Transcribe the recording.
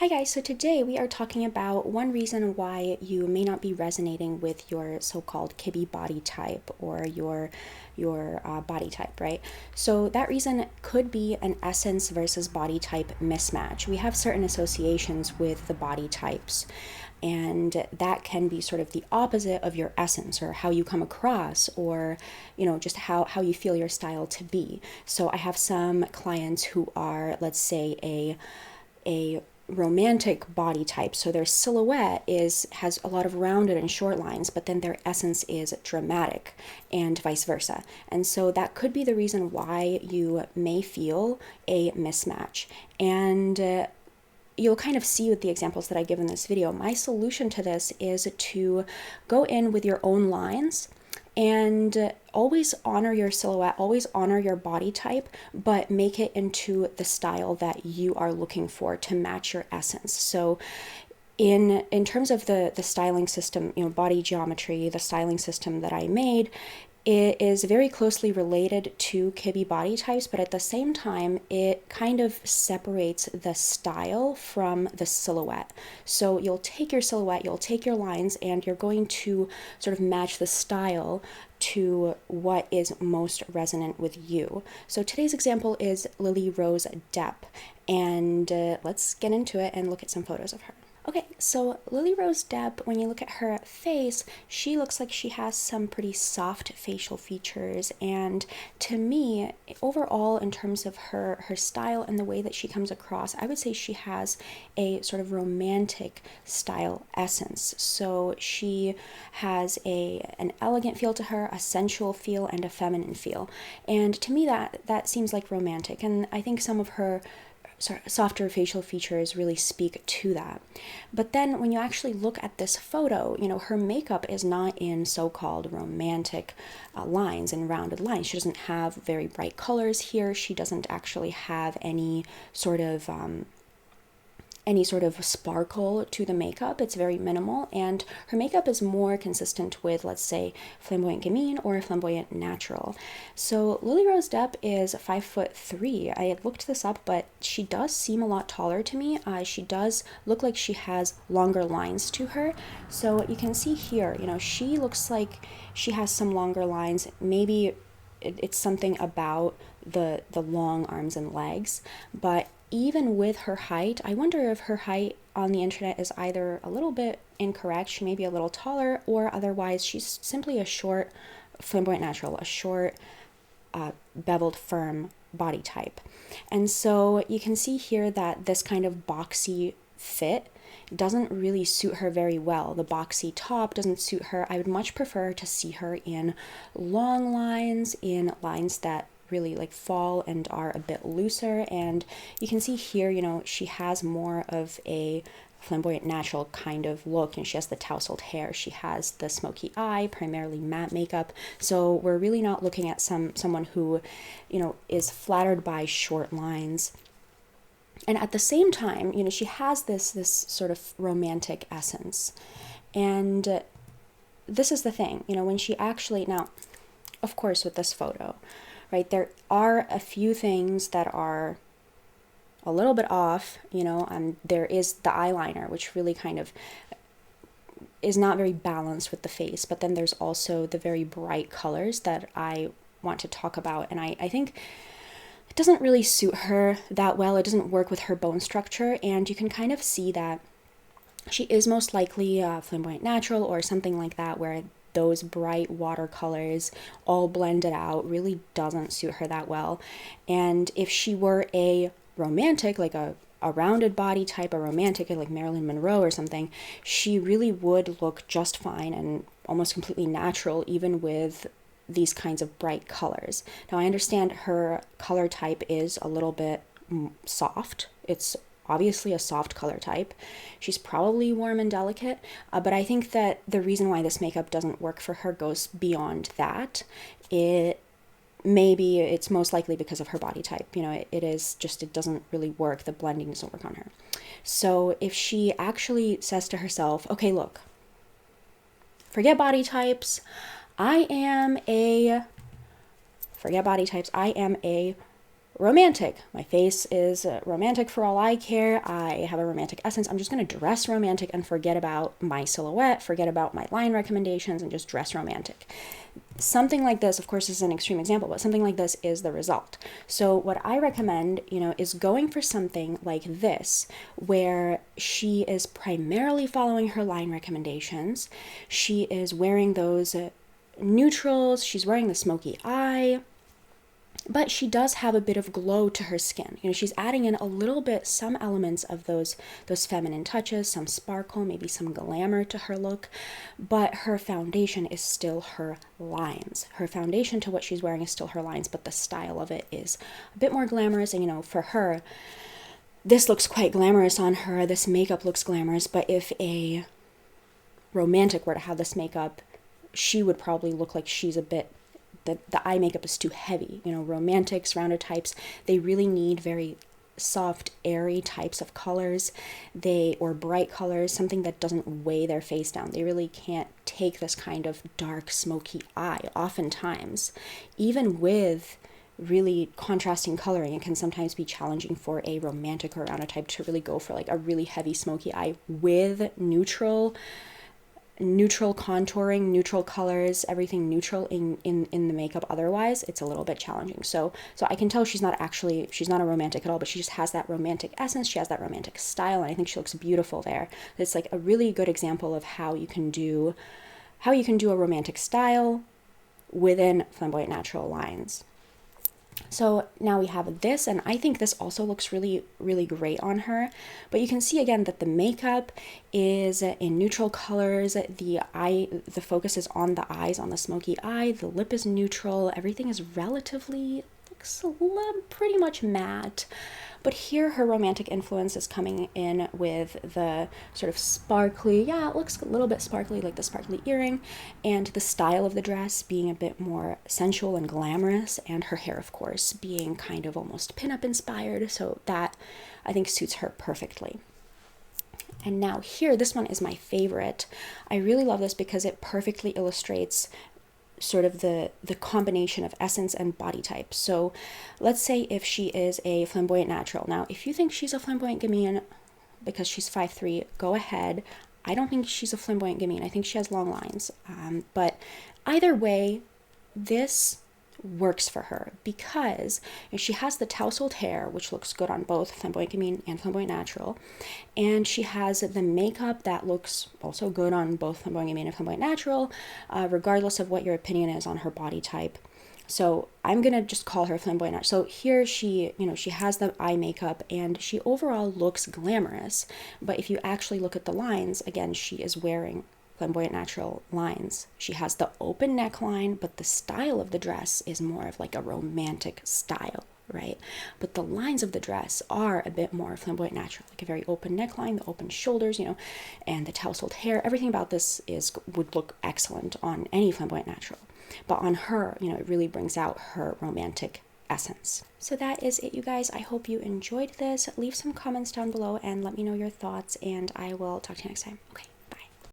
Hi guys, so today we are talking about one reason why you may not be resonating with your so-called Kibbe body type or your body type, right? So that reason could be an essence versus body type mismatch. We have certain associations with the body types, and that can be sort of the opposite of your essence or how you come across, or just how you feel your style to be. So I have some clients who are, let's say, a romantic body type, so their silhouette has a lot of rounded and short lines, but then their essence is dramatic, and vice versa. And so that could be the reason why you may feel a mismatch. And you'll kind of see with the examples that I give in this video, my solution to this is to go in with your own lines and always honor your silhouette, always honor your body type, but make it into the style that you are looking for to match your essence. So in terms of the styling system, body geometry, the styling system that I made, it is very closely related to Kibbe body types, but at the same time, it kind of separates the style from the silhouette. So you'll take your silhouette, you'll take your lines, and you're going to sort of match the style to what is most resonant with you. So today's example is Lily Rose Depp, and let's get into it and look at some photos of her. Okay, so Lily Rose Depp, when you look at her face, she looks like she has some pretty soft facial features, and to me, overall, in terms of her style and the way that she comes across, I would say she has a sort of romantic style essence. So she has an elegant feel to her, a sensual feel, and a feminine feel, and to me that seems like romantic, and I think some of her softer facial features really speak to that. But then when you actually look at this photo, her makeup is not in so-called romantic lines and rounded lines. She doesn't have very bright colors here. She doesn't actually have any sort of sparkle to the makeup. It's very minimal, and her makeup is more consistent with, let's say, flamboyant gamine or flamboyant natural. So Lily Rose Depp is 5'3". I had looked this up, but she does seem a lot taller to me. She does look like she has longer lines to her. So you can see here, she looks like she has some longer lines. Maybe it's something about the long arms and legs, but even with her height, I wonder if her height on the internet is either a little bit incorrect, she may be a little taller, or otherwise she's simply a short flamboyant natural, a short beveled firm body type. And so you can see here that this kind of boxy fit doesn't really suit her very well. The boxy top doesn't suit her. I would much prefer to see her in long lines, in lines that really fall and are a bit looser. And you can see here, she has more of a flamboyant natural kind of look. She has the tousled hair, she has the smoky eye, primarily matte makeup. So we're really not looking at someone who, is flattered by short lines. And at the same time, she has this sort of romantic essence. And this is the thing, when she actually, now, of course, with this photo, right, there are a few things that are a little bit off, there is the eyeliner, which really kind of is not very balanced with the face, but then there's also the very bright colors that I want to talk about, and I think it doesn't really suit her that well. It doesn't work with her bone structure, and you can kind of see that she is most likely flamboyant natural or something like that, where those bright watercolors all blended out really doesn't suit her that well. And if she were a romantic, like a rounded body type, a romantic like Marilyn Monroe or something, she really would look just fine and almost completely natural, even with these kinds of bright colors. Now, I understand her color type is a little bit soft. It's obviously a soft color type. She's probably warm and delicate, but I think that the reason why this makeup doesn't work for her goes beyond that. It's most likely because of her body type. It doesn't really work. The blending doesn't work on her. So if she actually says to herself, okay, look, forget body types, I am a romantic. My face is romantic for all I care. I have a romantic essence. I'm just going to dress romantic and forget about my silhouette, forget about my line recommendations, and just dress romantic. Something like this, of course, is an extreme example, but something like this is the result. So what I recommend, is going for something like this, where she is primarily following her line recommendations. She is wearing those neutrals. She's wearing the smoky eye, but she does have a bit of glow to her skin. She's adding in a little bit, some elements of those feminine touches, some sparkle, maybe some glamour to her look, but her foundation is still her lines. Her foundation to what she's wearing is still her lines, but the style of it is a bit more glamorous. And for her, this looks quite glamorous on her. This makeup looks glamorous, but if a romantic were to have this makeup, she would probably look like she's a bit, the eye makeup is too heavy. Romantics, rounder types, they really need very soft, airy types of colors, or bright colors, something that doesn't weigh their face down. They really can't take this kind of dark, smoky eye. Oftentimes, even with really contrasting coloring, it can sometimes be challenging for a romantic or rounder type to really go for like a really heavy, smoky eye with neutral contouring, neutral colors, everything neutral in the makeup. Otherwise, it's a little bit challenging. So I can tell she's not a romantic at all, but she just has that romantic essence. She has that romantic style, and I think she looks beautiful there. It's like a really good example of how you can do a romantic style within flamboyant natural lines. So now we have this, and I think this also looks really, really great on her. But you can see again that the makeup is in neutral colors. The focus is on the eyes, on the smoky eye. The lip is neutral. Everything is relatively, looks pretty much matte. But here her romantic influence is coming in with the sort of sparkly, it looks a little bit sparkly, like the sparkly earring, and the style of the dress being a bit more sensual and glamorous, and her hair, of course, being kind of almost pinup inspired. So that, I think, suits her perfectly. And now here, this one is my favorite. I really love this because it perfectly illustrates sort of the combination of essence and body type. So let's say if she is a flamboyant natural. Now, if you think she's a flamboyant gamine because she's 5'3", go ahead. I don't think she's a flamboyant gamine. I think she has long lines. But either way, this works for her because she has the tousled hair, which looks good on both flamboyant gamine and flamboyant natural, and she has the makeup that looks also good on both flamboyant gamine and flamboyant natural, regardless of what your opinion is on her body type. So I'm gonna just call her flamboyant natural. So here she has the eye makeup and she overall looks glamorous, but if you actually look at the lines, again, she is wearing flamboyant natural lines. She has the open neckline, but the style of the dress is more of like a romantic style, right? But the lines of the dress are a bit more flamboyant natural, like a very open neckline, the open shoulders, and the tousled hair. Everything about this would look excellent on any flamboyant natural. But on her, it really brings out her romantic essence. So that is it, you guys. I hope you enjoyed this. Leave some comments down below and let me know your thoughts, and I will talk to you next time. Okay.